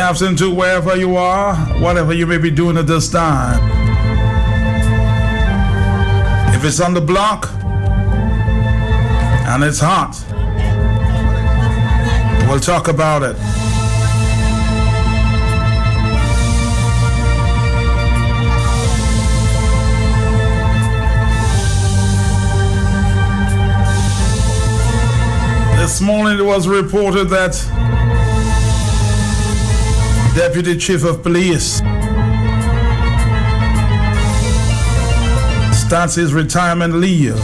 afternoon to wherever you are, whatever you may be doing at this time. If it's on the block and it's hot, we'll talk about it. This morning it was reported that Deputy Chief of Police starts his retirement leave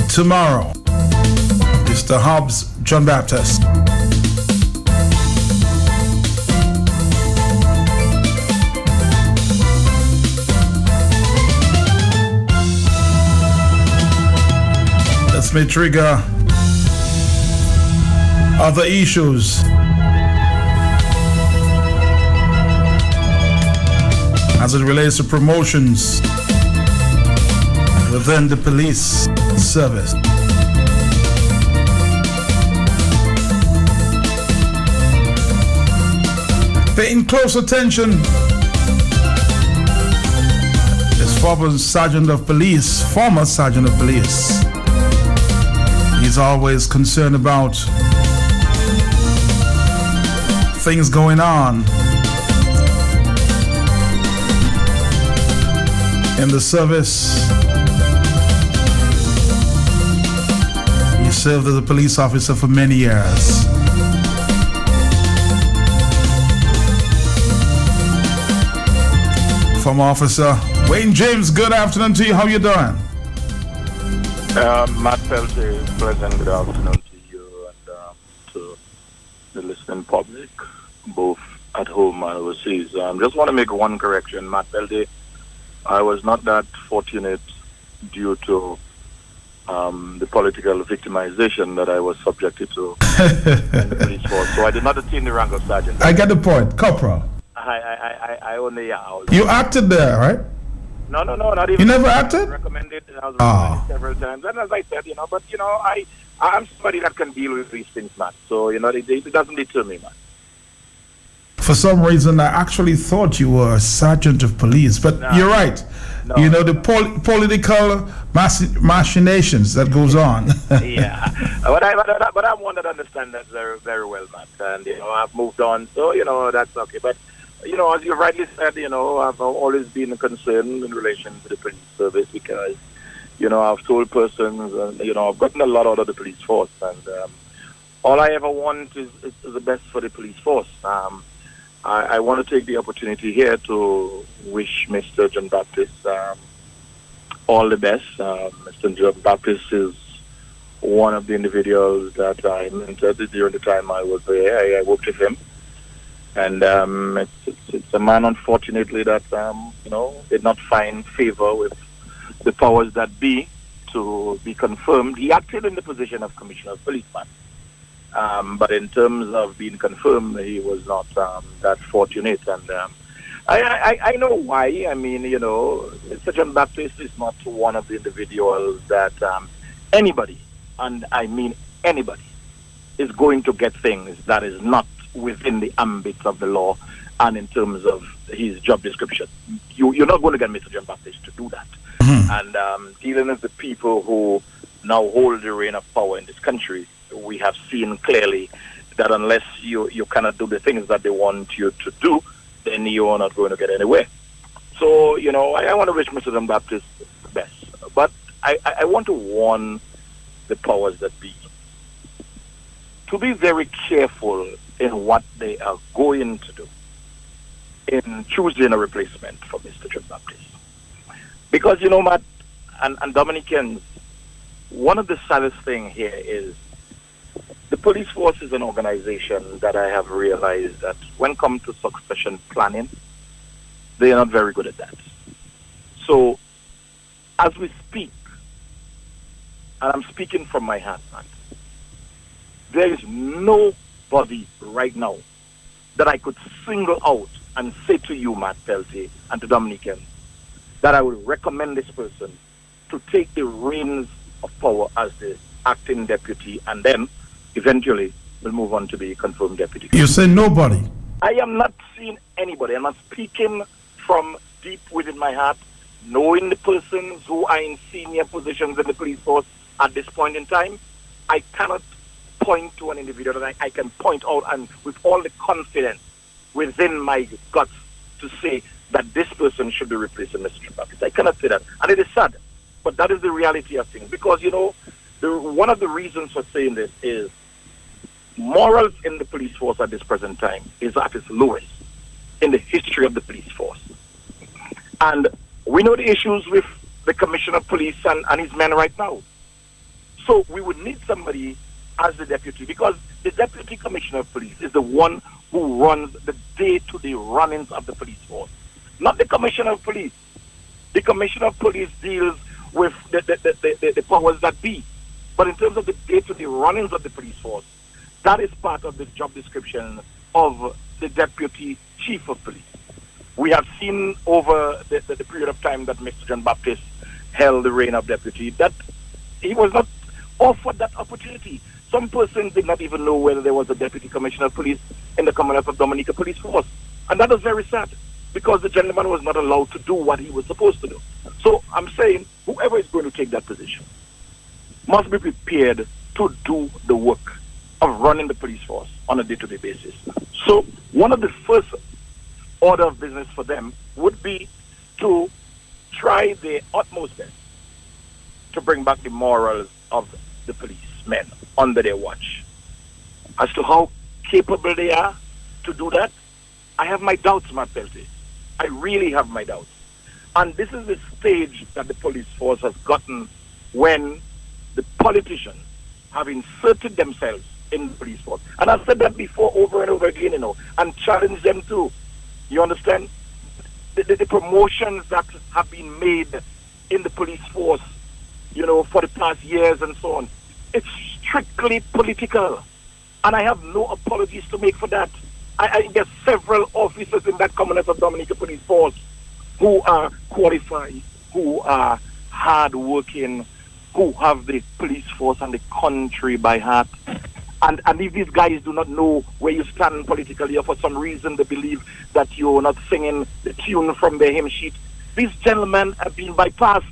tomorrow. Mr. Hobbs John Baptist. This may trigger other issues as it relates to promotions within the police service. Paying close attention is former Sergeant of Police. He's always concerned about things going on in the service. He served as a police officer for many years. Former Officer Wayne James, good afternoon to you. How you doing? Matt Pelty, pleasant good afternoon to you and to the listening public, both at home and overseas. Just want to make one correction, Matt Pelty. I was not that fortunate due to the political victimization that I was subjected to in the police force. So I did not attain the rank of sergeant. I get the point, Corporal. I only You acted there, right? No, not even. You never acted? I was recommended several times. And as I said, but I'm somebody that can deal with these things, man. So, it doesn't deter me, man. For some reason, I actually thought you were a sergeant of police, but you're right. The political machinations that goes on. Yeah, but I'm one that understands that very, very well, man. And I've moved on, so that's okay. But as you rightly said, I've always been concerned in relation to the police service because, I've told persons, and I've gotten a lot out of the police force, and all I ever want is the best for the police force. I want to take the opportunity here to wish Mr. John Baptist all the best. Mr. John Baptist is one of the individuals that I mentored during the time I was there. I worked with him. And it's a man, unfortunately, that, did not find favor with the powers that be to be confirmed. He acted in the position of Commissioner of Police, man. But in terms of being confirmed, he was not that fortunate. And I know why. I mean, Mr. John Baptist is not one of the individuals that anybody, and I mean anybody, is going to get things that is not within the ambit of the law and in terms of his job description. You're not going to get Mr. John Baptist to do that. Mm-hmm. And dealing with the people who now hold the reign of power in this country, we have seen clearly that unless you cannot do the things that they want you to do, then you are not going to get anywhere. So, I want to wish Mr. John Baptist the best. But I want to warn the powers that be to be very careful in what they are going to do in choosing a replacement for Mr. John Baptist. Because, Matt and Dominicans, one of the saddest things here is the police force is an organization that I have realized that when it comes to succession planning, they are not very good at that. So, as we speak, and I'm speaking from my heart, man, there is nobody right now that I could single out and say to you, Matt Pelty, and to Dominicans, that I would recommend this person to take the reins of power as the acting deputy and then eventually will move on to be confirmed deputy. You say nobody? I am not seeing anybody. I'm not speaking from deep within my heart, knowing the persons who are in senior positions in the police force at this point in time. I cannot point to an individual that I can point out and with all the confidence within my guts to say that this person should be replacing Mr. Trimbakis. I cannot say that. And it is sad. But that is the reality of things. Because, one of the reasons for saying this is morals in the police force at this present time is at its lowest in the history of the police force. And we know the issues with the Commissioner of Police and his men right now. So we would need somebody as the deputy, because the Deputy Commissioner of Police is the one who runs the day-to-day runnings of the police force, not the Commissioner of Police. The Commissioner of Police deals with the powers that be. But in terms of the day-to-day runnings of the police force, that is part of the job description of the Deputy Chief of Police. We have seen over the period of time that Mr. John Baptist held the reign of deputy that he was not offered that opportunity. Some persons did not even know whether there was a Deputy Commissioner of Police in the Commonwealth of Dominica Police Force. And that was very sad, because the gentleman was not allowed to do what he was supposed to do. So I'm saying whoever is going to take that position must be prepared to do the work of running the police force on a day-to-day basis. So one of the first order of business for them would be to try their utmost best to bring back the morals of the policemen under their watch. As to how capable they are to do that, I have my doubts, Matt Pelty. I really have my doubts. And this is the stage that the police force has gotten when the politicians have inserted themselves in the police force. And I've said that before over and over again, and challenged them too. You understand? The promotions that have been made in the police force, for the past years and so on, it's strictly political. And I have no apologies to make for that. I get several officers in that Commonwealth of Dominica Police Force who are qualified, who are hard-working, who have the police force and the country by heart. And if these guys do not know where you stand politically, or for some reason they believe that you're not singing the tune from the hymn sheet, these gentlemen have been bypassed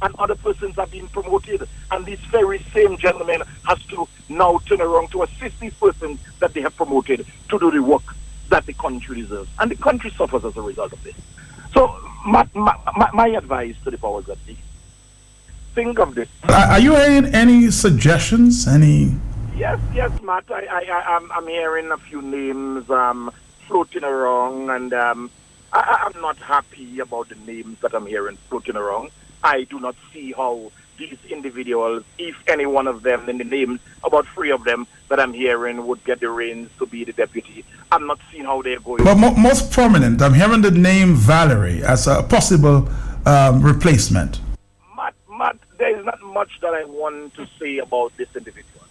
and other persons have been promoted. And this very same gentleman has to now turn around to assist these persons that they have promoted to do the work that the country deserves. And the country suffers as a result of this. So my advice to the powers that be, think of this. Are you hearing any suggestions? Yes, Matt. I'm hearing a few names floating around, and I'm not happy about the names that I'm hearing floating around. I do not see how these individuals, if any one of them, in the names, about 3 of them that I'm hearing, would get the reins to be the deputy. I'm not seeing how they're going. But most prominent, I'm hearing the name Valerie as a possible replacement. Matt, there is not much that I want to say about this individual.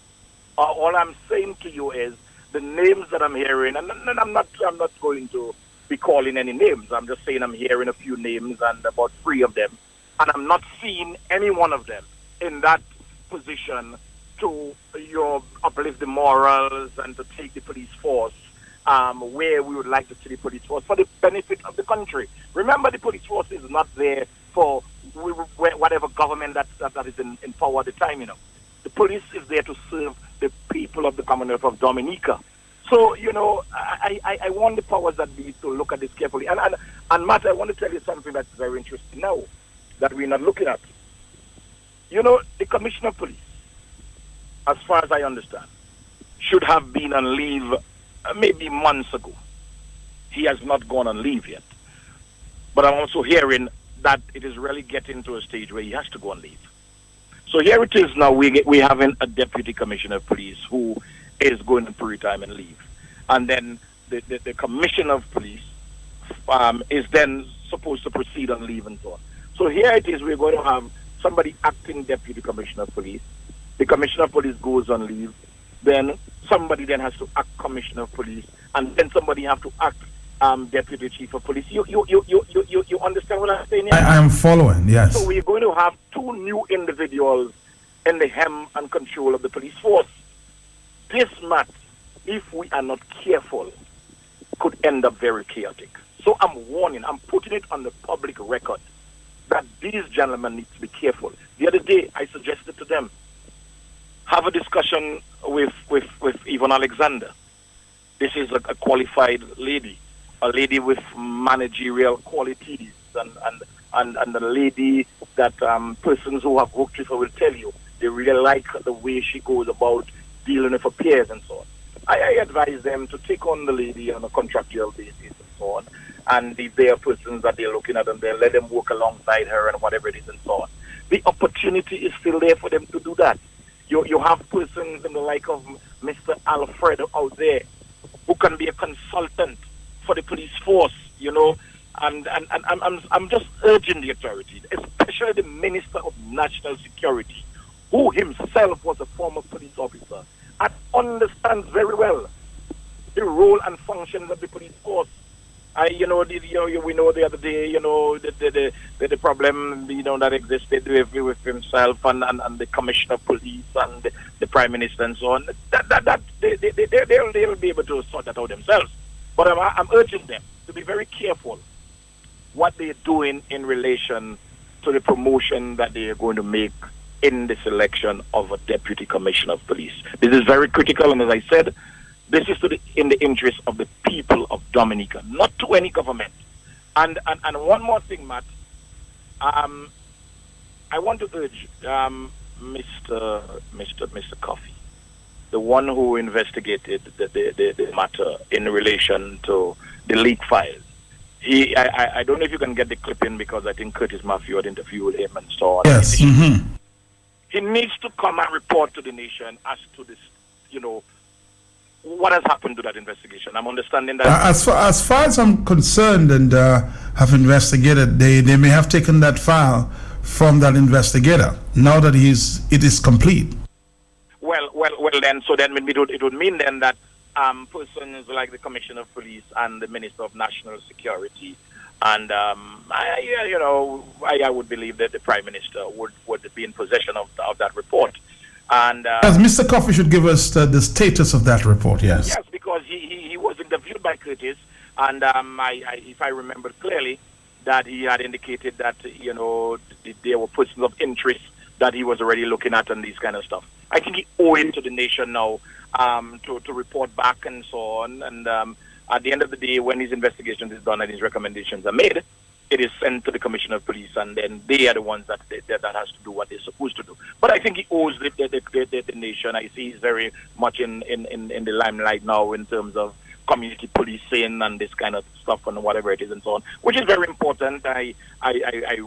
All I'm saying to you is the names that I'm hearing, and I'm not going to be calling any names. I'm just saying I'm hearing a few names, and about 3 of them, and I'm not seeing any one of them in that position to uplift the morals and to take the police force where we would like to see the police force for the benefit of the country. Remember, the police force is not there for whatever government that is in power at the time. The police is there to serve the people of the Commonwealth of Dominica. So, I want the powers that be to look at this carefully. And Matt, I want to tell you something that's very interesting now that we're not looking at. The Commissioner of Police, as far as I understand, should have been on leave maybe months ago. He has not gone on leave yet. But I'm also hearing that it is really getting to a stage where he has to go on leave. So here it is now, we having a Deputy Commissioner of Police who is going on retirement leave. And then the Commissioner of Police is then supposed to proceed on leave and so on. So here it is, we're going to have somebody acting Deputy Commissioner of Police. The Commissioner of Police goes on leave. Then somebody then has to act Commissioner of Police. And then somebody have to act Deputy Chief of Police. You understand what I'm saying here? I am following, yes. So we're going to have 2 new individuals in the hem and control of the police force. This match, if we are not careful, could end up very chaotic. So I'm warning, I'm putting it on the public record that these gentlemen need to be careful. The other day, I suggested to them, have a discussion with Yvonne Alexander. This is a qualified lady, a lady with managerial qualities, and a lady that persons who have worked with her will tell you they really like the way she goes about dealing with her peers and so on. I advise them to take on the lady on a contractual basis and so on. And if they are persons that they're looking at, and they let them work alongside her and whatever it is and so on. The opportunity is still there for them to do that. You have persons in the like of Mr. Alfred out there who can be a consultant for the police force, and I'm just urging the authorities, especially the Minister of National Security, who himself was a former police officer and understands very well the role and functions of the police force. We know the other day, the problem, that existed with himself and the Commissioner of Police and the Prime Minister and so on. They'll be able to sort that out themselves. But I'm urging them to be very careful what they're doing in relation to the promotion that they are going to make in the selection of a Deputy Commissioner of Police. This is very critical, and as I said, this is in the interest of the people of Dominica, not to any government. And one more thing, Matt. I want to urge Mr. Coffey, the one who investigated the matter in relation to the leak files. I don't know if you can get the clip in, because I think Curtis Matthew had interviewed him and so on. Yes. Mm-hmm. He needs to come and report to the nation as to this, what has happened to that investigation. I'm understanding that. As far as I'm concerned and have investigated, they may have taken that file from that investigator now that it is complete. Well. Then it would mean then that persons like the Commissioner of Police and the Minister of National Security, and I would believe that the Prime Minister would be in possession of that report. And as Mr. Coffey should give us the status of that report, yes. Yes, because he was interviewed by Curtis, and if I remember clearly, that he had indicated that there were persons of interest that he was already looking at and these kind of stuff. I think he owes it to the nation now to report back and so on. And at the end of the day, when his investigation is done and his recommendations are made, it is sent to the Commissioner of Police, and then they are the ones that has to do what they're supposed to do. But I think he owes the nation. I see he's very much in the limelight now in terms of community policing and this kind of stuff and whatever it is and so on, which is very important. I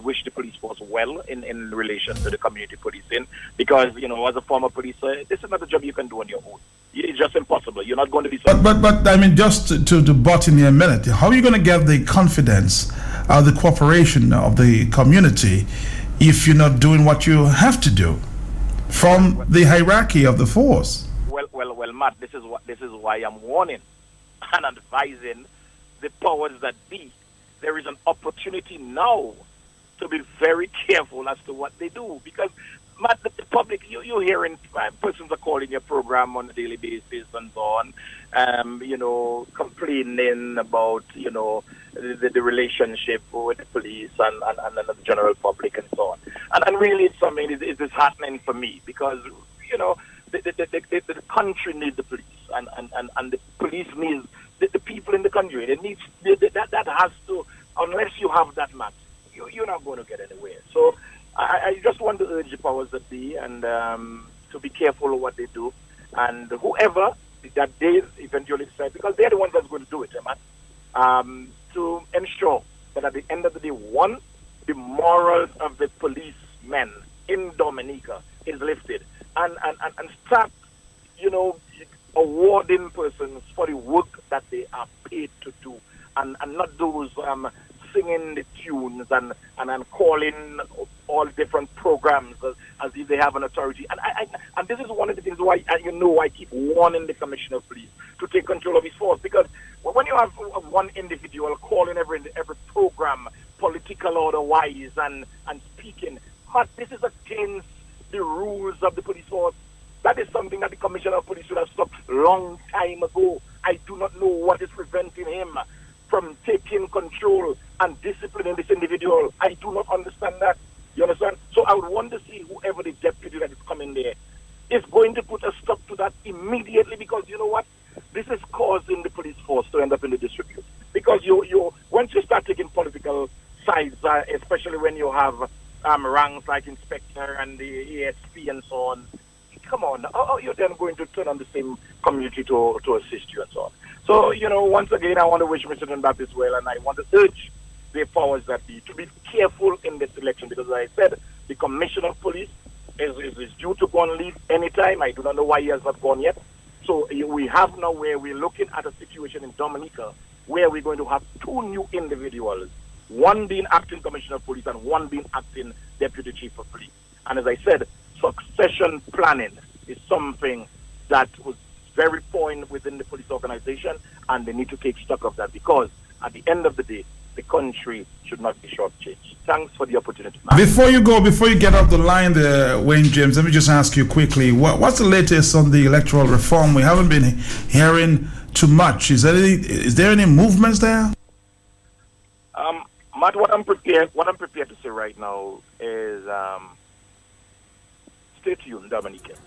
wish the police force well in relation to the community policing, because as a former policer, this is not a job you can do on your own. It's just impossible. You're not going to be. But I mean, just to butt in here a minute, how are you going to get the confidence, the cooperation of the community, if you're not doing what you have to do from the hierarchy of the force? Well, Matt, this is why I'm warning and advising the powers that be. There is an opportunity now to be very careful as to what they do, because Matt, the public, you're hearing persons are calling your program on a daily basis and so on, complaining about the relationship with the police and the general public and so on. And really, it's something it's disheartening for me, because the country needs the police, and the police needs the people in the country. It needs that has to. Unless you have that, Matt, you're not going to get anywhere. So I just want to urge the powers that be and to be careful of what they do, and whoever that they eventually decide, because they're the ones that's going to do it, Matt, to ensure that at the end of the day, one, the morals of the policemen in Dominica is lifted, and start, awarding persons for the work that they are paid to do, and not those singing the tunes and calling all different programs as if they have an authority. And this is one of the things why I keep warning the Commissioner of Police to take control of his force, because when you have one individual calling every program, political or otherwise, and speaking, but this is against the rules of the police force. That is something that the Commissioner of Police should have stopped long time ago. I do not know what is preventing him from taking control and disciplining this individual. I do not understand that. You understand? So I would want to see whoever the deputy that is coming there is going to put a stop to that immediately, because you know what? This is causing the police force to end up in the disrepute. Because you once you start taking political sides, especially when you have ranks like inspector and the ASP and so on, come on, how are you then going to turn on the same community to assist you and so on? So, once again, I want to wish Mr. Dunbaptist well, and I want to urge the powers that be to be careful in this election, because as I said, the Commissioner of Police is due to go on leave anytime. I do not know why he has not gone yet. So we have now where we're looking at a situation in Dominica where we're going to have two new individuals, one being acting Commissioner of Police and one being acting Deputy Chief of Police. And as I said, succession planning is something that was very point within the police organization, and they need to take stock of that, because at the end of the day, the country should not be shortchanged. Thanks for the opportunity. Before you get off the line there, Wayne James, let me just ask you quickly, what's the latest on the electoral reform? We haven't been hearing too much. Is there any movements there? Matt, what I'm prepared to say right now is stay tuned, Dominicans.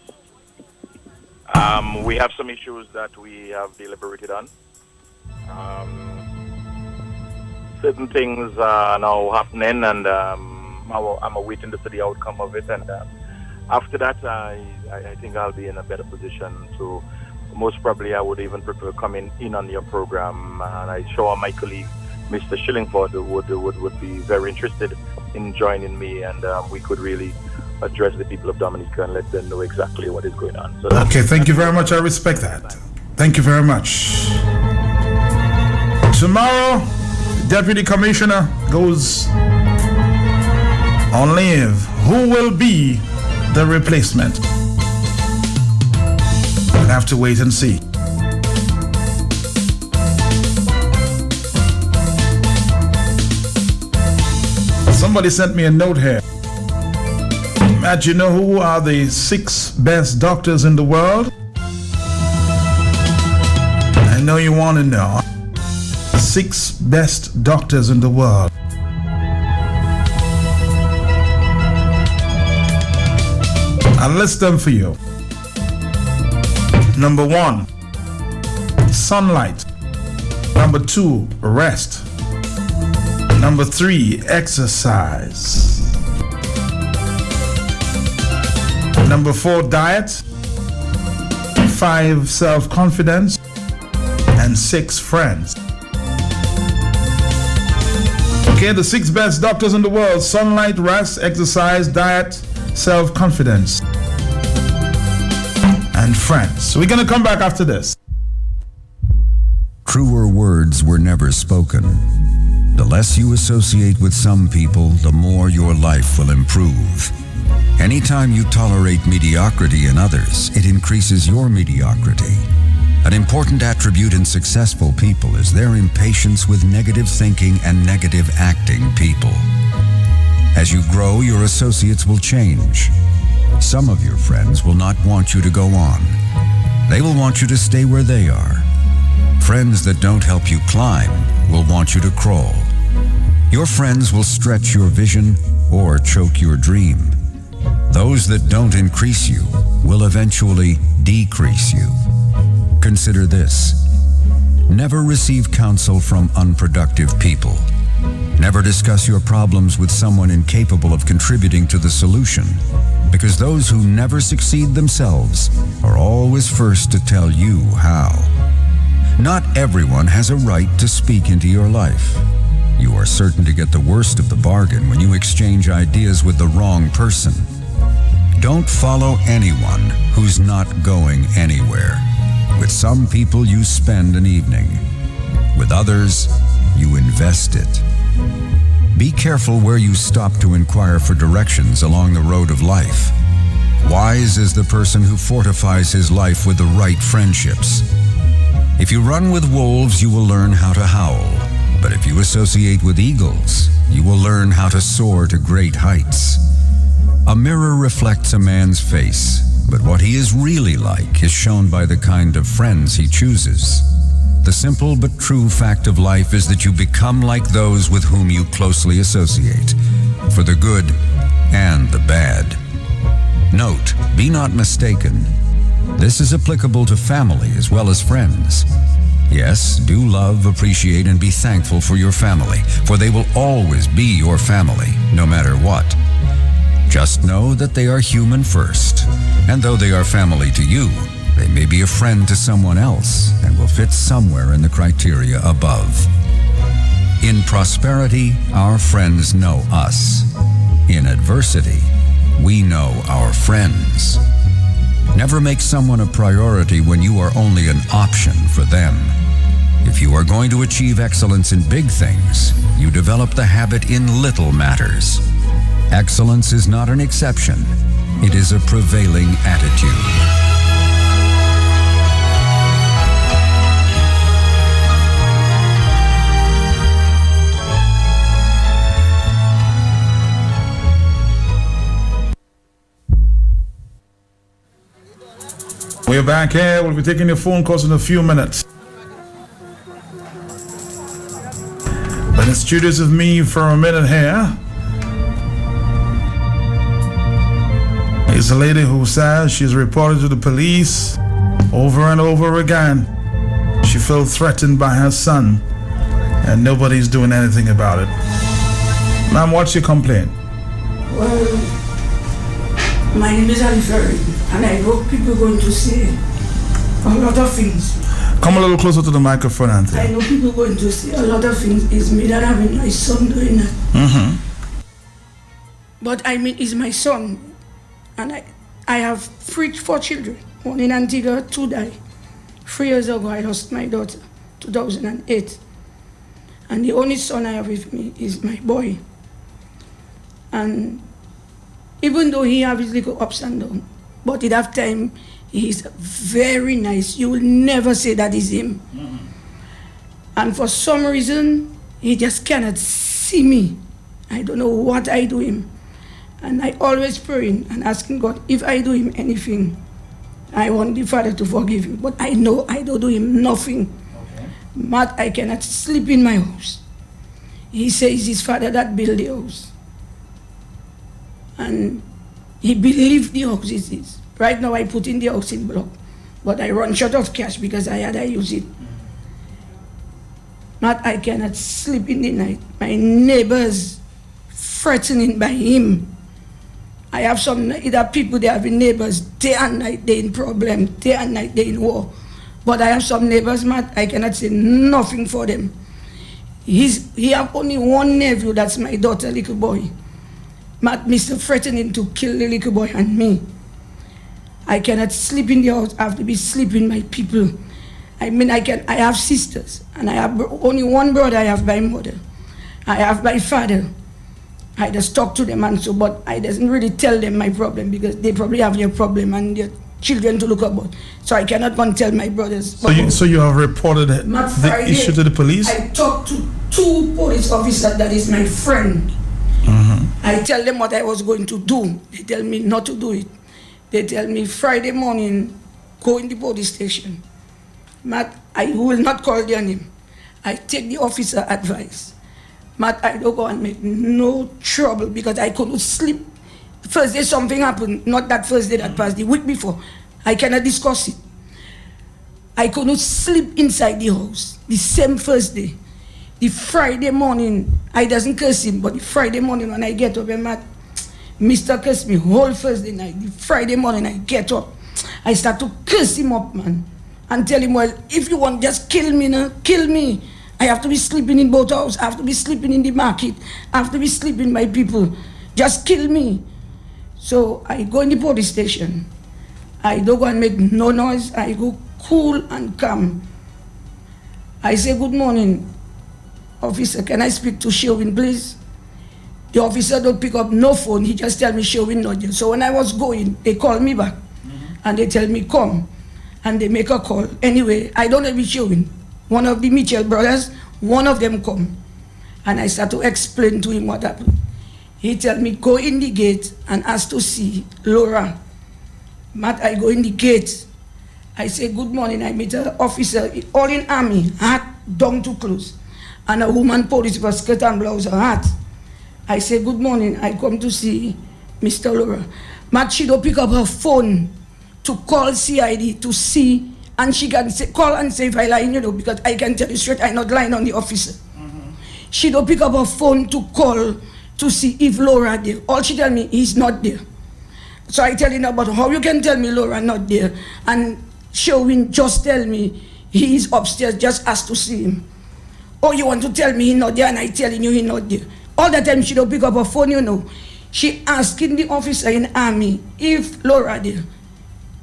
We have some issues that we have deliberated on. Certain things are now happening, and I'm awaiting to see the outcome of it. And after that, I think I'll be in a better position to. Most probably, I would even prefer coming in on your program, and I'm sure my colleague, Mr. Shillingford, would be very interested in joining me, and we could really address the people of Dominica and let them know exactly what is going on. So okay, thank you very much. I respect that. Thank you very much. Tomorrow, the Deputy Commissioner goes on leave. Who will be the replacement? We'll have to wait and see. Somebody sent me a note here. Matt, you know who are the 6 best doctors in the world? I know you want to know. 6 best doctors in the world. I'll list them for you. Number 1, sunlight. Number 2, rest. Number 3, exercise. Number 4, diet. 5, self-confidence. And 6, friends. Okay, the 6 best doctors in the world: sunlight, rest, exercise, diet, self-confidence, and friends. So we're going to come back after this. Truer words were never spoken. The less you associate with some people, the more your life will improve. Anytime you tolerate mediocrity in others, it increases your mediocrity. An important attribute in successful people is their impatience with negative thinking and negative acting people. As you grow, your associates will change. Some of your friends will not want you to go on. They will want you to stay where they are. Friends that don't help you climb will want you to crawl. Your friends will stretch your vision or choke your dream. Those that don't increase you will eventually decrease you. Consider this. Never receive counsel from unproductive people. Never discuss your problems with someone incapable of contributing to the solution, because those who never succeed themselves are always first to tell you how. Not everyone has a right to speak into your life. You are certain to get the worst of the bargain when you exchange ideas with the wrong person. Don't follow anyone who's not going anywhere. With some people, you spend an evening. With others, you invest it. Be careful where you stop to inquire for directions along the road of life. Wise is the person who fortifies his life with the right friendships. If you run with wolves, you will learn how to howl. But if you associate with eagles, you will learn how to soar to great heights. A mirror reflects a man's face, but what he is really like is shown by the kind of friends he chooses. The simple but true fact of life is that you become like those with whom you closely associate, for the good and the bad. Note, be not mistaken. This is applicable to family as well as friends. Yes, do love, appreciate, and be thankful for your family, for they will always be your family, no matter what. Just know that they are human first, and though they are family to you, they may be a friend to someone else and will fit somewhere in the criteria above. In prosperity, our friends know us. In adversity, we know our friends. Never make someone a priority when you are only an option for them. If you are going to achieve excellence in big things, you develop the habit in little matters. Excellence is not an exception. It is a prevailing attitude. We're back here. We'll be taking your phone calls in a few minutes. But in studios with me for a minute here is a lady who says she's reported to the police over and over again. She felt threatened by her son, and nobody's doing anything about it. Ma'am, what's your complaint? Well, my name is Aliferi, and I hope people are going to say a lot of things. Come a little closer to the microphone, Auntie. I know people are going to say a lot of things. It's me that having my son doing that. Mm-hmm. But I mean, it's my son. And I have 4 children. One in Antigua, 2 died. 3 years ago, I lost my daughter, 2008. And the only son I have with me is my boy. And even though he has his little ups and downs, but at that time, he's very nice. You will never say that is him. Mm-hmm. And for some reason, he just cannot see me. I don't know what I do him. And I always praying and asking God, if I do him anything, I want the Father to forgive him. But I know I don't do him nothing. Okay. Matt, I cannot sleep in my house. He says his father that built the house. And he believed the house is his. Right now I put in the house in block. But I run short of cash because I use it. Matt, I cannot sleep in the night. My neighbors threatening by him. I have some other people, they have neighbors, day and night they in problem, day and night they in war. But I have some neighbors, Matt, I cannot say nothing for them. He have only one nephew, that's my daughter, little boy. Matt, Mr. threatening to kill the little boy and me. I cannot sleep in the house, I have to be sleeping my people. I mean, I have sisters, and I have only one brother I have by mother. I have my father. I just talk to them and so, but I doesn't really tell them my problem because they probably have their problem and their children to look about. So I cannot go and tell my brothers. So you have reported the issue to the police? I talked to 2 police officers that is my friend. Mm-hmm. I tell them what I was going to do. They tell me not to do it. They tell me Friday morning, go in the police station. Matt, I will not call their name. I take the officer advice. Matt, I don't go and make no trouble because I couldn't sleep. First day something happened, not that first day that passed, the week before. I cannot discuss it. I couldn't sleep inside the house the same first day. The Friday morning, I doesn't curse him, but the Friday morning when I get up, Matt, Mr. curse me whole Thursday night. The Friday morning I get up, I start to curse him up, man, and tell him, well, if you want, just kill me now, kill me. I have to be sleeping in both houses. I have to be sleeping in the market. I have to be sleeping my people. Just kill me. So I go in the police station. I don't go and make no noise. I go cool and calm. I say, good morning, officer. Can I speak to Sherwin, please? The officer don't pick up no phone. He just tell me Sherwin not there. So when I was going, they call me back. And they tell me, come. And they make a call. Anyway, I don't know if it's Sherwin. One of the Mitchell brothers, one of them come. And I start to explain to him what happened. He tell me, go in the gate and ask to see Laura. Matt, I go in the gate. I say, good morning. I meet an officer, all in army, hat down to close. And a woman police with skirt and blouse, a hat. I say, good morning. I come to see Mr. Laura. Matt, she don't pick up her phone to call CID to see, and she can say, call and say if I lie, because I can tell you straight, I'm not lying on the officer. She don't pick up her phone to call to see if Laura there. All she tell me, he's not there. So I tell him about how you can tell me Laura not there, and Sherwin just tell me he is upstairs, just ask to see him. Oh, you want to tell me he's not there, and I telling you he's not there. All the time she don't pick up her phone, She asking the officer in army if Laura there.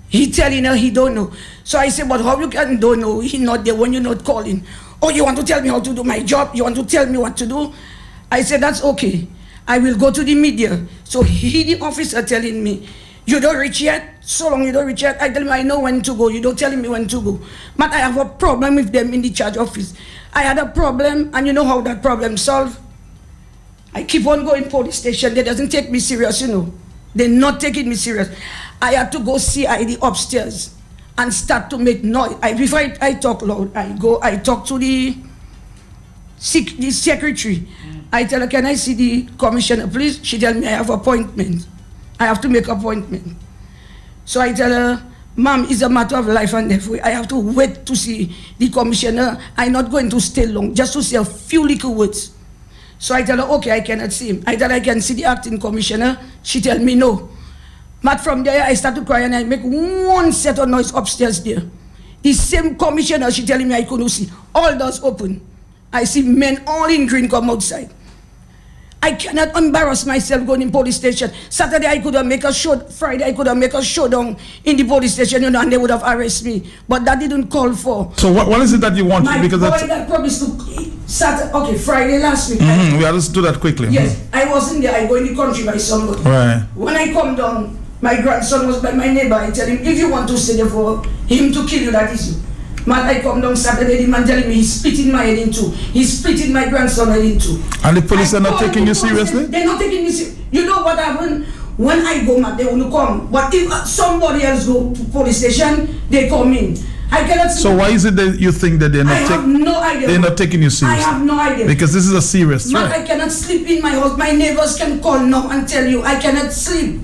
He telling her he don't know. So I say, but how you can don't know he not there when you're not calling? Oh, you want to tell me how to do my job? You want to tell me what to do? I said, that's okay. I will go to the media. So the officer telling me, you don't reach yet? So long you don't reach yet? I tell him, I know when to go. You don't tell me when to go. But I have a problem with them in the charge office. I had a problem, and you know how that problem solved? I keep on going police station. They doesn't take me serious, They're not taking me serious. I had to go CID upstairs and start to make noise. Before I talk loud, I talk to the secretary. I tell her, can I see the commissioner, please? She tell me I have appointment. I have to make appointment. So I tell her, ma'am, it's a matter of life and death. I have to wait to see the commissioner. I'm not going to stay long, just to say a few little words. So I tell her, okay, I cannot see him. I tell her I can see the acting commissioner. She tell me no. But from there, I start to cry, and I make one set of noise upstairs there. The same commissioner, she telling me I couldn't see. All doors open. I see men all in green come outside. I cannot embarrass myself going in police station. Saturday I could have make a show. Friday I could have make a showdown in the police station, and they would have arrested me. But that didn't call for. So what is it that you want? My because boy that promised to Friday last week. We have to do that quickly. Yes, I wasn't there. I go in the country by somebody. Right. When I come down, my grandson was by my neighbor. I tell him, if you want to stay there for him to kill you, that is you. Man, I come down Saturday, the man telling me he's splitting my head in two. He's splitting my grandson head in two. And the police are not taking you seriously? They're not taking me seriously. You know what happened? When I go, man, they want to come. But if somebody else go to police station, they come in. I cannot see. So why is it that you think that they're not I have no idea. They're not taking you seriously? I have no idea. Because this is a serious threat. Man, I cannot sleep in my house. My neighbors can call now and tell you I cannot sleep.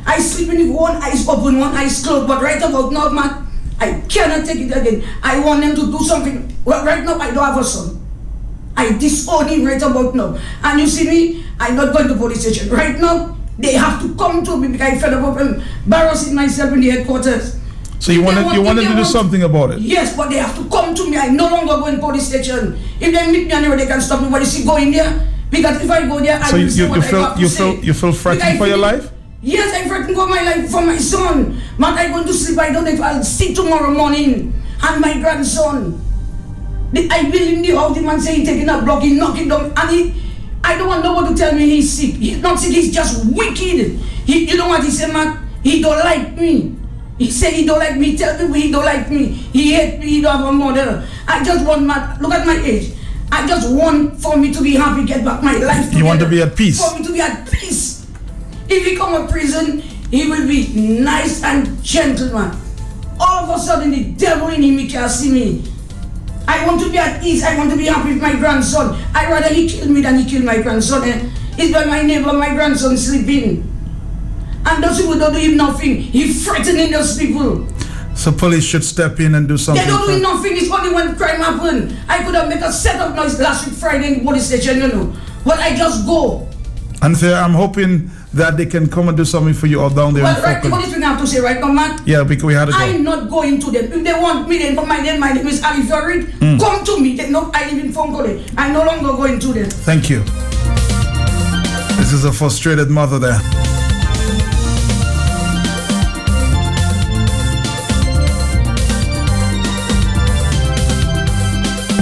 I sleep in with one eye open, one eye closed. But right about now, man, I cannot take it again. I want them to do something. Well, right now, I don't have a son. I disown him right about now. And you see me, I'm not going to police station. Right now, they have to come to me because I fed up of embarrassing myself in the headquarters. So you wanted to do something about it? Yes, but they have to come to me. I no longer go in police station. If they meet me anywhere, they can stop me. But you see, go in there. Because if I go there, I will say what I have to say. You feel frightened for your life? Yes, I'm frightened for my life, for my son. But I'm going to sleep. I don't know if I'll see tomorrow morning. And my grandson. I build him the house. The man say he's taking a block. He knock it down. And I don't want nobody to tell me he's sick. He's not sick. He's just wicked. You know what he said, man? He don't like me. He said he don't like me. Tell me he don't like me. He hate me. He don't have a mother. I just want look at my age. I just want for me to be happy, get back my life together. You want to be at peace? For me to be at peace. If he come to prison, he will be nice and gentleman. All of a sudden, the devil in him, he can't see me. I want to be at ease. I want to be happy with my grandson. I rather he kill me than he kill my grandson. It's by my neighbor, my grandson sleeping. And those people don't do him nothing. He's threatening those people. So police should step in and do something. They don't do nothing. It's only when crime happened. I could have made a set of noise last week Friday in the police station, But I just go. And so I'm hoping that they can come and do something for you all down there. Well, right, what is we have to say right now, man? Yeah, because we had to go. I'm not going to them. If they want me, then my name is Ali Farid. Come to me. I live in Fongole. I'm no longer going to them. Thank you. This is a frustrated mother there.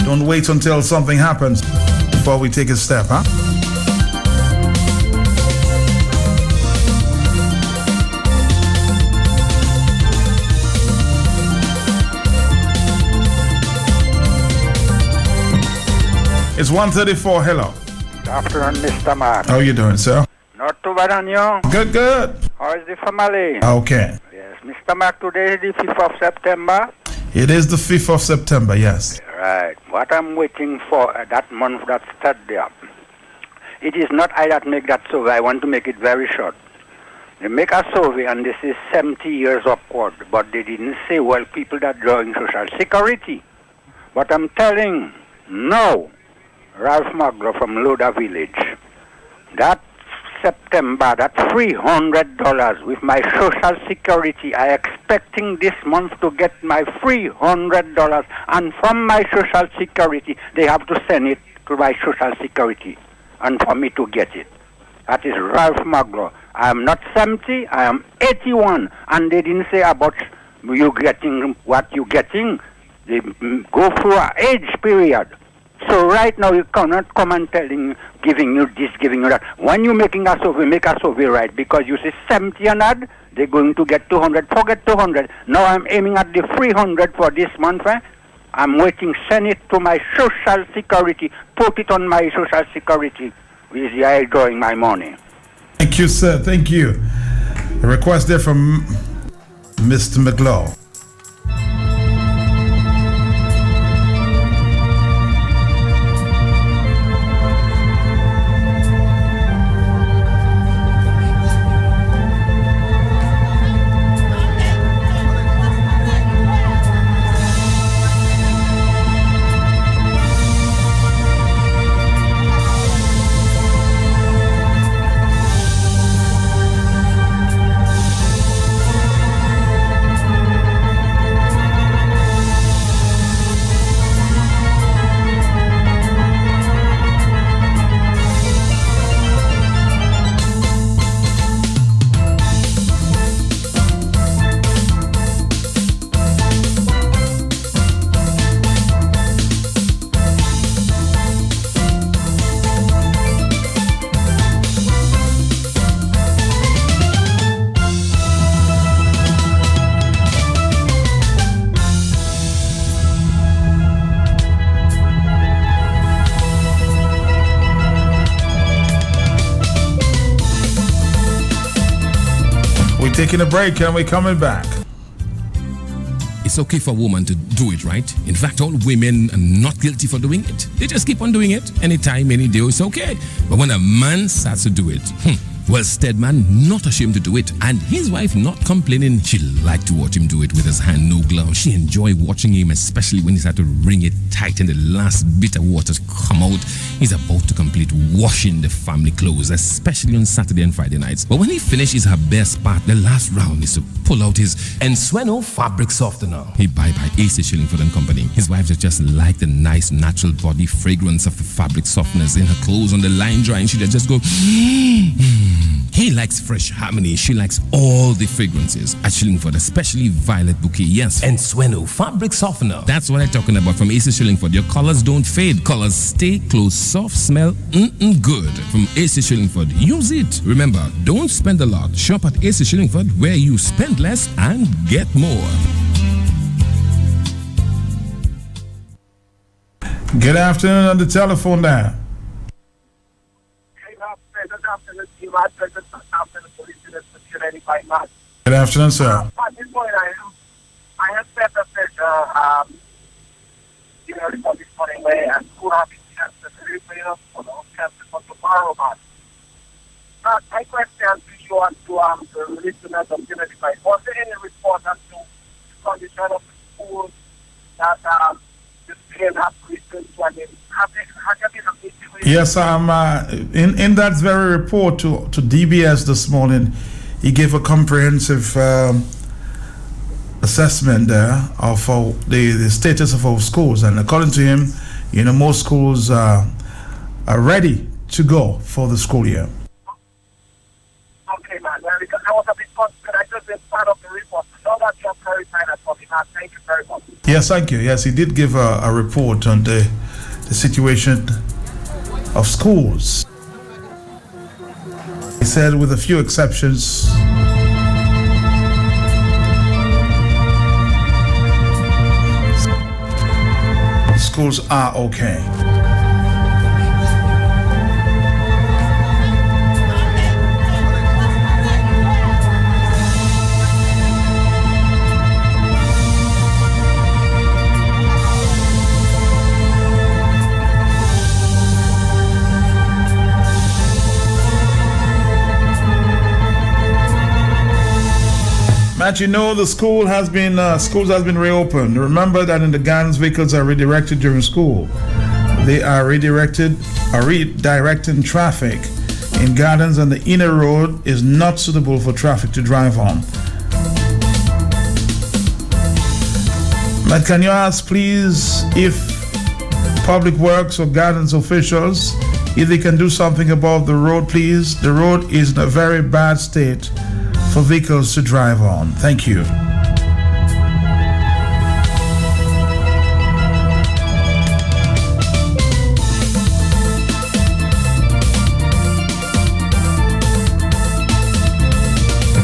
Don't wait until something happens before we take a step, huh? It's 1:34. Hello. Good afternoon, Mr. Man. How are you doing, sir? Not too bad on you. Good, good. How is the family? Okay. Yes, Mr. Mark, today is the 5th of September. It is the 5th of September, yes. Right. What I'm waiting for that month that's start there. It is not I that make that survey. I want to make it very short. They make a survey and this is 70 years upward, but they didn't say, well, people that drawing social security. But I'm telling, no, Ralph Maglo from Loda Village, that September, that $300 with my social security, I expecting this month to get my $300, and from my social security, they have to send it to my social security, and for me to get it. That is Ralph Maglo. I am not 70, I am 81, and they didn't say about you getting what you getting. They go through an age period. So right now you cannot come and giving you this, giving you that. When you're making a survey, make a survey right, because you say 70 and odd, they're going to get 200. Forget 200. Now I'm aiming at the 300 for this month. I'm waiting, send it to my social security, put it on my social security. Is I drawing my money. Thank you, sir. Thank you. A request there from Mr. McGlaw. Taking a break and we're coming back. It's okay for a woman to do it, right? In fact, all women are not guilty for doing it. They just keep on doing it. Anytime, any day, it's okay. But when a man starts to do it, well, Steadman not ashamed to do it, and his wife not complaining. She liked to watch him do it with his hand, no glove. She enjoyed watching him, especially when he had to wring it tight and the last bit of water come out. He's about to complete washing the family clothes, especially on Saturday and Friday nights. But when he finishes her best part, the last round is to pull out his Ensueno fabric softener. He buy AC Shillingford and Company. His wife just like the nice natural body fragrance of the fabric softeners in her clothes on the line drying. She just go. He likes fresh harmony. She likes all the fragrances at Shillingford, especially violet bouquet. Yes, Ensueno fabric softener. That's what I'm talking about from AC Shillingford. Your colors don't fade. Colors stay close, soft, smell good. From AC Shillingford, use it. Remember, don't spend a lot. Shop at AC Shillingford, where you spend less and get more. Good afternoon on the telephone now. Good afternoon, sir. At this point, I have set a picture, this morning where I could have been necessary for tomorrow. My question to you and to the listeners of Unity Fight, was there any report as to the condition of the schools that the students have returned to? I mean, have there been a meeting with? Yes, in that very report to DBS this morning, he gave a comprehensive assessment there of the status of our schools, and according to him, most schools are ready to go for the school year. Okay, man. Well, because I was a bit concerned. I just been part of the report. So that you have clarified that for me, man. Thank you very much. Yes, thank you. Yes, he did give a report on the situation of schools. He said, with a few exceptions, schools are okay. Matt, you know the schools has been reopened. Remember that in the gardens, vehicles are redirected during school. They are redirecting traffic in gardens, and the inner road is not suitable for traffic to drive on. Matt, can you ask, please, if Public Works or Gardens officials, if they can do something about the road, please? The road is in a very bad state for vehicles to drive on. Thank you.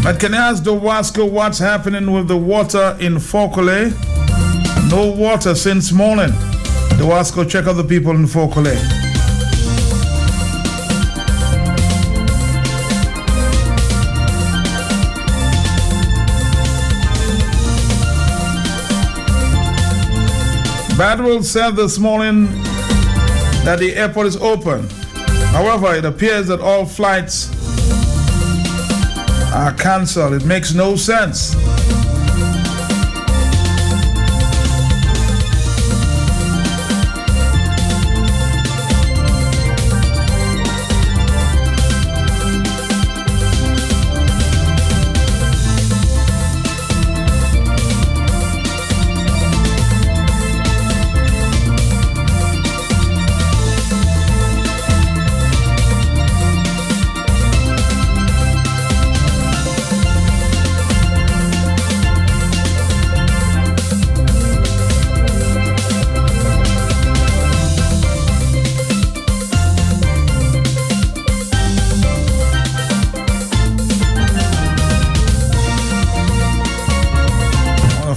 But can I ask the Wasco what's happening with the water in Fokole? No water since morning. The Wasco, check out the people in Fokole. Badwell said this morning that the airport is open. However, it appears that all flights are cancelled. It makes no sense.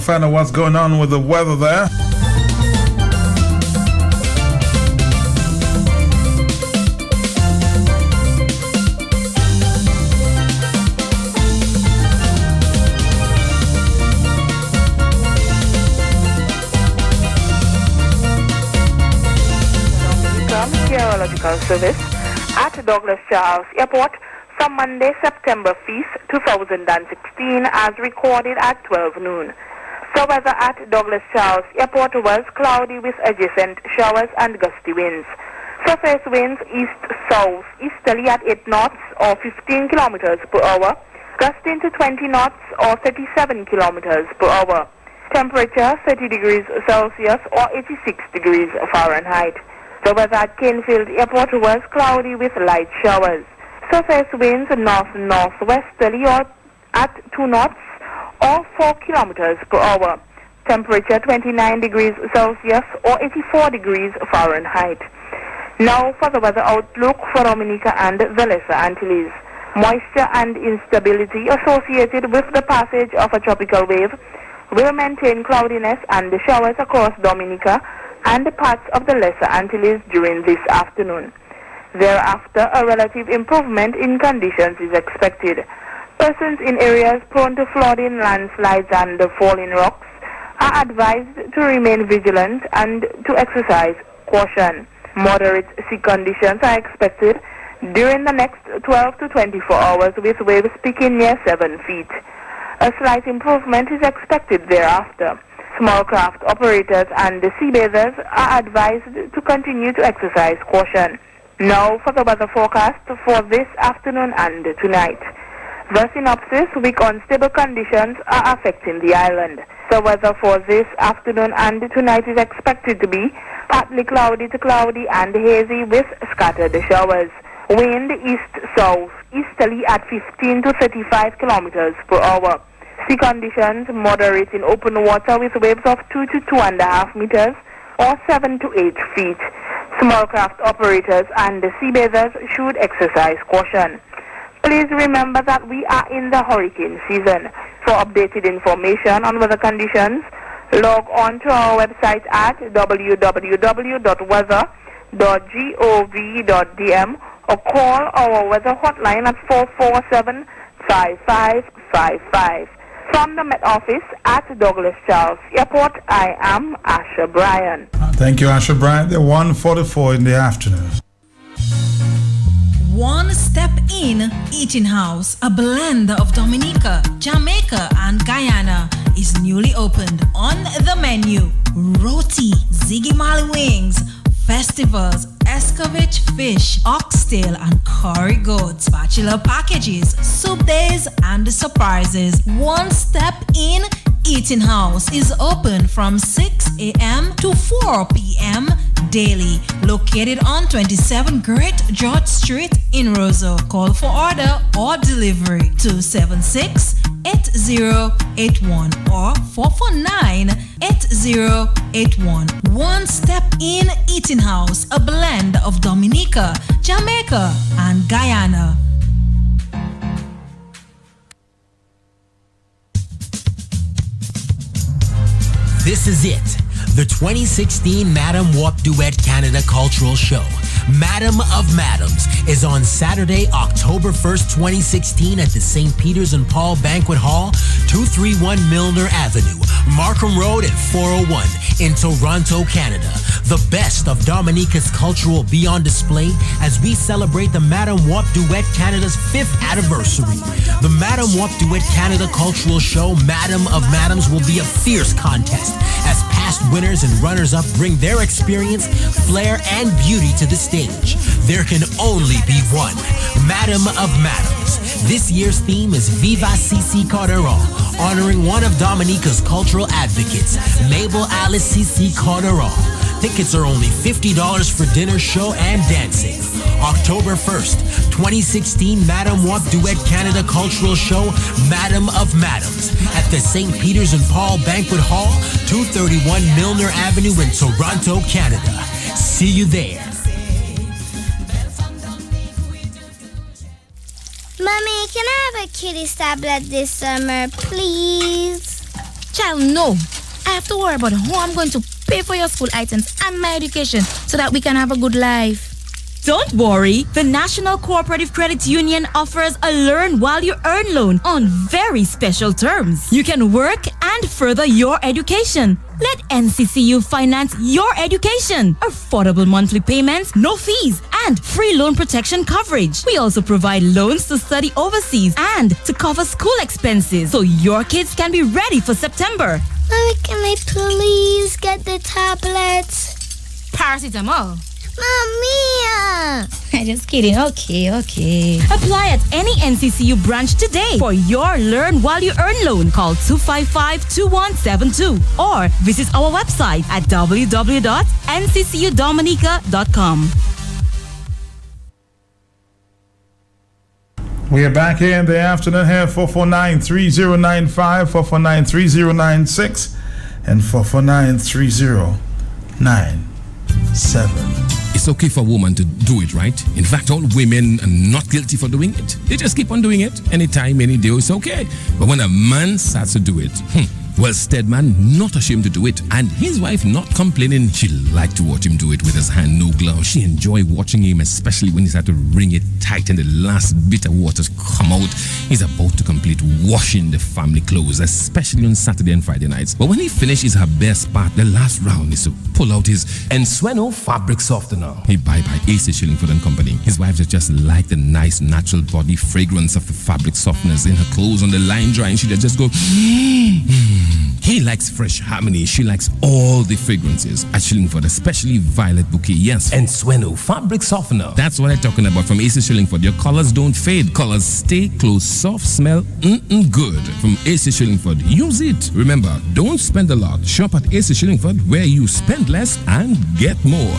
Find out what's going on with the weather there. Meteorological Service at Douglas Charles Airport from Monday, September 5th, 2016, as recorded at 12 noon. The weather at Douglas Charles Airport was cloudy with adjacent showers and gusty winds. Surface winds east-south easterly at 8 knots or 15 kilometers per hour, gusting to 20 knots or 37 kilometers per hour. Temperature 30 degrees Celsius or 86 degrees Fahrenheit. The weather at Canefield Airport was cloudy with light showers. Surface winds north-northwesterly or at 2 knots or 4 kilometers per hour. Temperature 29 degrees Celsius or 84 degrees Fahrenheit. Now for the weather outlook for Dominica and the Lesser Antilles. Moisture and instability associated with the passage of a tropical wave will maintain cloudiness and showers across Dominica and parts of the Lesser Antilles during this afternoon. Thereafter, a relative improvement in conditions is expected. Persons in areas prone to flooding, landslides, and falling rocks are advised to remain vigilant and to exercise caution. Moderate sea conditions are expected during the next 12 to 24 hours, with waves peaking near 7 feet. A slight improvement is expected thereafter. Small craft operators and sea bathers are advised to continue to exercise caution. Now for the weather forecast for this afternoon and tonight. The synopsis: weak unstable conditions are affecting the island. The weather for this afternoon and tonight is expected to be partly cloudy to cloudy and hazy with scattered showers. Wind east-south easterly at 15 to 35 kilometers per hour. Sea conditions moderate in open water with waves of 2 to 2.5 meters or 7 to 8 feet. Small craft operators and sea bathers should exercise caution. Please remember that we are in the hurricane season. For updated information on weather conditions, log on to our website at www.weather.gov.dm or call our weather hotline at 447-5555. From the Met Office at Douglas Charles Airport, I am Asha Bryan. Thank you, Asha Bryan. They're 1:44 in the afternoon. One Step In Eating House, a blend of Dominica, Jamaica, and Guyana, is newly opened. On the menu: roti, Ziggy Marley wings, festivals, escovitch fish, oxtail, and curry goat, spatula packages, soup days, and surprises. One Step In Eating House is open from 6 a.m. to 4 p.m. daily. Located on 27 Great George Street in Roseau. Call for order or delivery 276-8081 or 449-8081. One Step In Eating House, a blend of Dominica, Jamaica, and Guyana. This is it, the 2016 Madam Wop Duet Canada Cultural Show. Madam of Madams is on Saturday, October 1st, 2016 at the St. Peter's and Paul Banquet Hall, 231 Milner Avenue, Markham Road at 401 in Toronto, Canada. The best of Dominica's culture will be on display as we celebrate the Madam Wop Duet Canada's 5th anniversary. The Madam Wop Duet Canada Cultural Show, Madam of Madams, will be a fierce contest as past winners and runners-up bring their experience, flair, and beauty to the stage. There can only be one Madam of Madams. This year's theme is Viva Cici Calderon, honoring one of Dominica's cultural advocates, Mabel Alice Cici Calderon. Tickets are only $50 for dinner, show, and dancing. October 1st, 2016 Madam Wop Duet Canada Cultural Show, Madam of Madams, at the St. Peter's and Paul Banquet Hall, 231 Milner Avenue in Toronto, Canada. See you there. Mommy, can I have a kitty's tablet this summer, please? Child, no. I have to worry about how I'm going to pay for your school items and my education so that we can have a good life. Don't worry, the National Cooperative Credit Union offers a Learn While You Earn loan on very special terms. You can work and further your education. Let NCCU finance your education. Affordable monthly payments, no fees, and free loan protection coverage. We also provide loans to study overseas and to cover school expenses so your kids can be ready for September. Mommy, can I please get the tablets? Paracetamol. Mommy! I'm just kidding. Okay. Apply at any NCCU branch today for your Learn While You Earn loan. Call 255-2172 or visit our website at www.nccudominica.com. We are back here in the afternoon here, 449-3095, 449-3096, and 449-3097. It's okay for a woman to do it, right? In fact, all women are not guilty for doing it. They just keep on doing it. Anytime, any day, it's okay. But when a man starts to do it, well, Steadman not ashamed to do it, and his wife not complaining. She liked to watch him do it with his hand, no glove. She enjoyed watching him, especially when he's had to wring it tight and the last bit of water's come out. He's about to complete washing the family clothes, especially on Saturday and Friday nights. But when he finishes her best part, the last round is to pull out his Ensueno fabric softener. He buy by AC Shillingford and Company. His wife just like the nice natural body fragrance of the fabric softeners in her clothes on the line dry, and she just go. He likes fresh harmony. She likes all the fragrances at Shillingford, especially violet bouquet. Yes, and Sueno fabric softener. That's what I'm talking about from AC Shillingford. Your colors don't fade. Colors stay close, soft, smell good. From AC Shillingford, use it. Remember, don't spend a lot. Shop at AC Shillingford where you spend less and get more.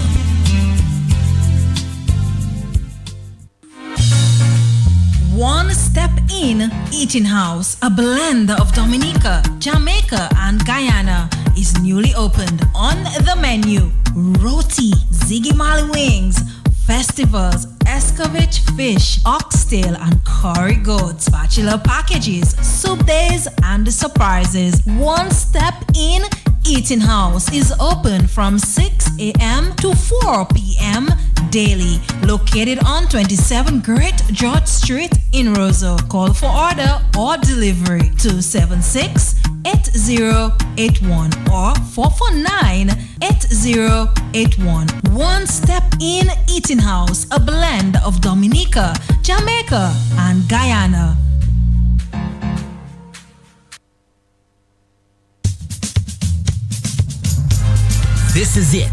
One Step In Eating House, a blend of Dominica, Jamaica, and Guyana, is newly opened. On the menu: roti, Ziggy Marley wings, festivals, escovitch fish, oxtail, and curry goat, spatula packages, soup days, and surprises. One Step In Eating House is open from 6 a.m. to 4 p.m. daily. Located on 27 Great George Street in Roseau. Call for order or delivery 276-8081 or 449-8081. One Step In Eating House, a blend of Dominica, Jamaica, and Guyana. This is it,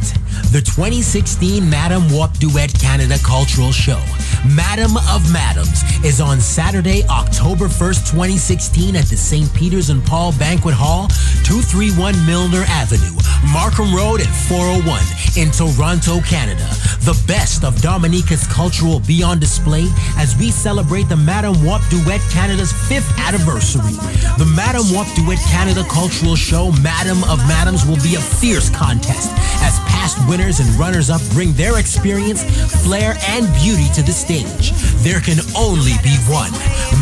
the 2016 Madam Wap Duet Canada Cultural Show. Madam of Madams is on Saturday, October 1st, 2016 at the St. Peter's and Paul Banquet Hall, 231 Milner Avenue, Markham Road and 401 in Toronto, Canada. The best of Dominica's culture will be on display as we celebrate the Madam Wap Duet Canada's 5th anniversary. The Madam Wap Duet Canada Cultural Show, Madam of Madams, will be a fierce contest as past winners and runners-up bring their experience, flair, and beauty to the stage. There can only be one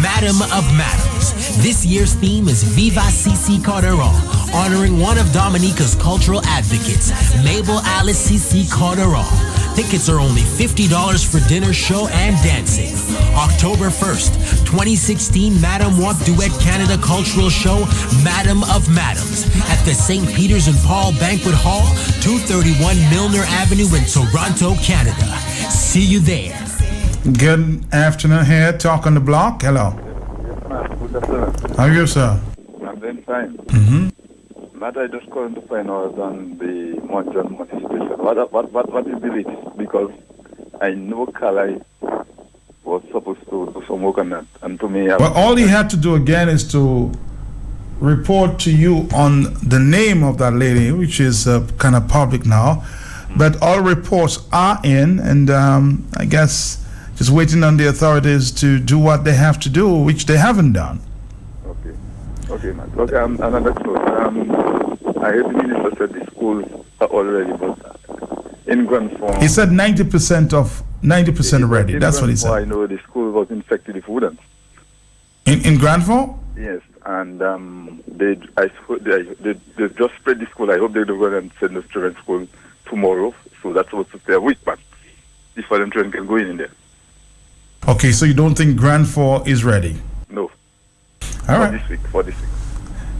Madam of Madams. This year's theme is Viva CC Calderon, honoring one of Dominica's cultural advocates, Mabel Alice CC Calderon. Tickets are only $50 for dinner, show, and dancing. October 1st, 2016 Madam Wap Duet Canada Cultural Show, Madam of Madams, at the St. Peter's and Paul Banquet Hall, 231 Milner Avenue in Toronto, Canada. See you there. Good afternoon here, Talk on the Block. Hello. Good afternoon. How are you, sir? I'm doing fine. Mm-hmm. Matt, I just calling to find out on the Montreal money situation. What is the latest? Because I know Calais was supposed to do some work on that. And to me... Well, all he had to do again is to report to you on the name of that lady, which is kind of public now. But all reports are in, and I guess just waiting on the authorities to do what they have to do, which they haven't done. Okay, Matt. Look, another note. I heard the minister said the schools are all ready, but in grand form... He said 90% ready. That's what he said. I know the school was infected with students. In grand form? Yes, and they just spread the school. I hope they don't go and send the children to school tomorrow. So that's supposed to stay a week, but before them children can go in there. Okay, so you don't think Grand 4 is ready? No. All right. For this week.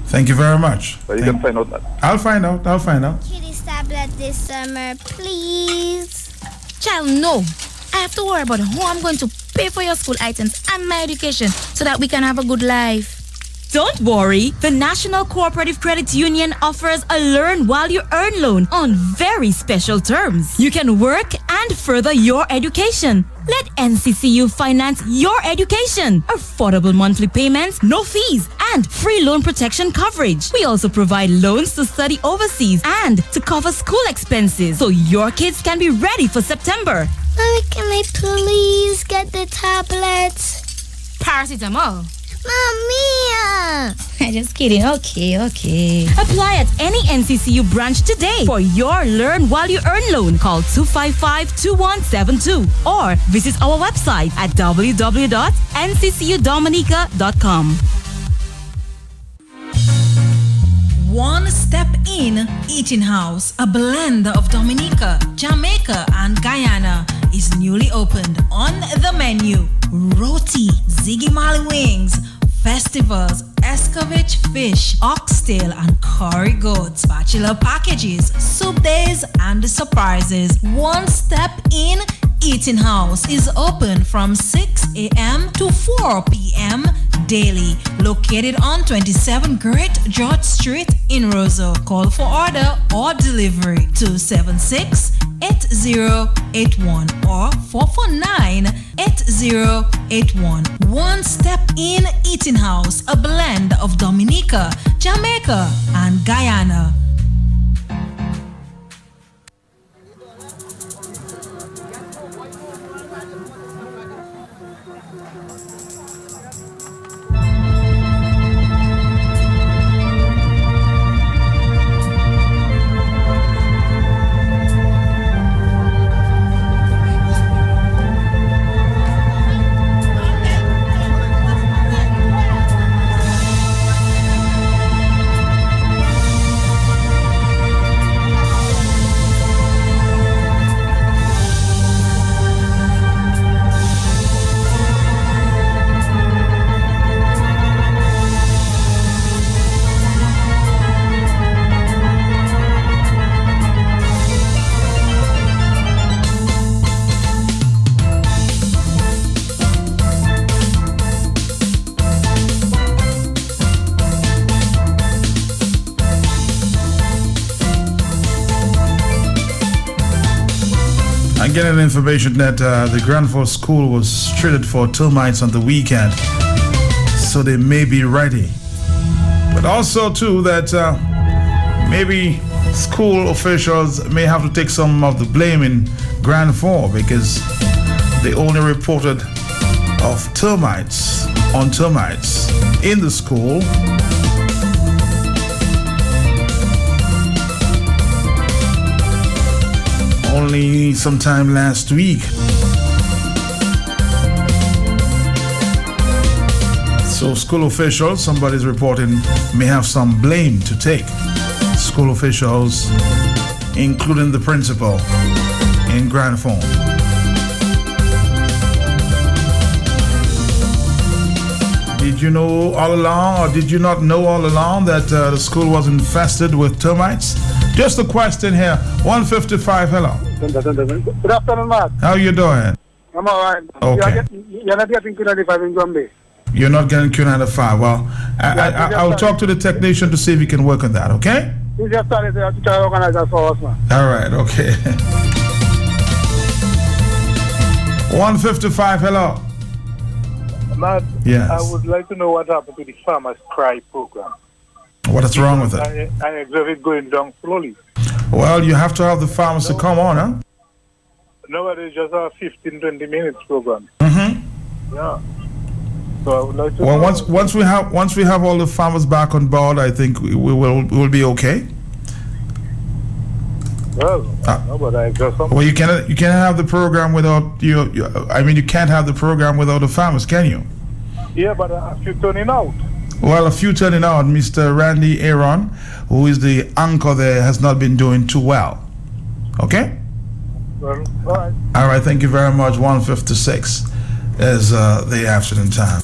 Thank you very much. But you can find out that. I'll find out. Kitty's tablet this summer, please. Child, no. I have to worry about how I'm going to pay for your school items and my education so that we can have a good life. Don't worry, the National Cooperative Credit Union offers a learn while you earn loan on very special terms. You can work and further your education. Let NCCU finance your education. Affordable monthly payments, no fees, and free loan protection coverage. We also provide loans to study overseas and to cover school expenses so your kids can be ready for September. Mommy, can I please get the tablets? Paracetamol. Mommy! I'm just kidding. Okay. Apply at any NCCU branch today for your Learn While You Earn loan. Call 255-2172 or visit our website at www.nccudominica.com. One Step In Eating House, a blend of Dominica, Jamaica, and Guyana, is newly opened. On the menu: roti, Ziggy Mali wings, festivals, escovitch fish, oxtail, and curry goats, bachelor packages, soup days, and surprises. One Step In Eating House is open from 6 a.m. to 4 p.m. daily. Located on 27 Great George Street in Roseau. Call for order or delivery 276-8081 or 449-8081. One Step In Eating House, a blend of Dominica, Jamaica, and Guyana. getting information that the Granford School was treated for termites on the weekend, so they may be ready. But also too that maybe school officials may have to take some of the blame in Granford because they only reported of termites in the school. Only sometime last week. So school officials, somebody's reporting, may have some blame to take. School officials, including the principal in Granford. Did you know all along, or did you not know all along that the school was infested with termites? Just a question here. 155, hello. Good afternoon, Matt. How you doing? I'm all right. Okay. You're not getting Q95 in Gombe. You're not getting Q95. Well, I'll talk to the technician to see if he can work on that, okay? We just started to try to organize that for us, man. All right, okay. 155, hello. Matt, yes. I would like to know what happened to the Farmers Cry program. What is wrong with it? I observe it going down slowly. Well, you have to have the farmers to come on, huh? No, it's just a 15-20 minutes program. Mm-hmm. Yeah. So I would like to well, know once we have all the farmers back on board, I think we'll be okay. Well, no, but I just well, you cannot have the program without you. I mean, you can't have the program without the farmers, can you? Yeah, but if you're turning out. Well, a few turning out. Mr. Randy Aaron, who is the anchor there, has not been doing too well. Okay? Well, all right. All right, thank you very much. 1:56 is the afternoon time.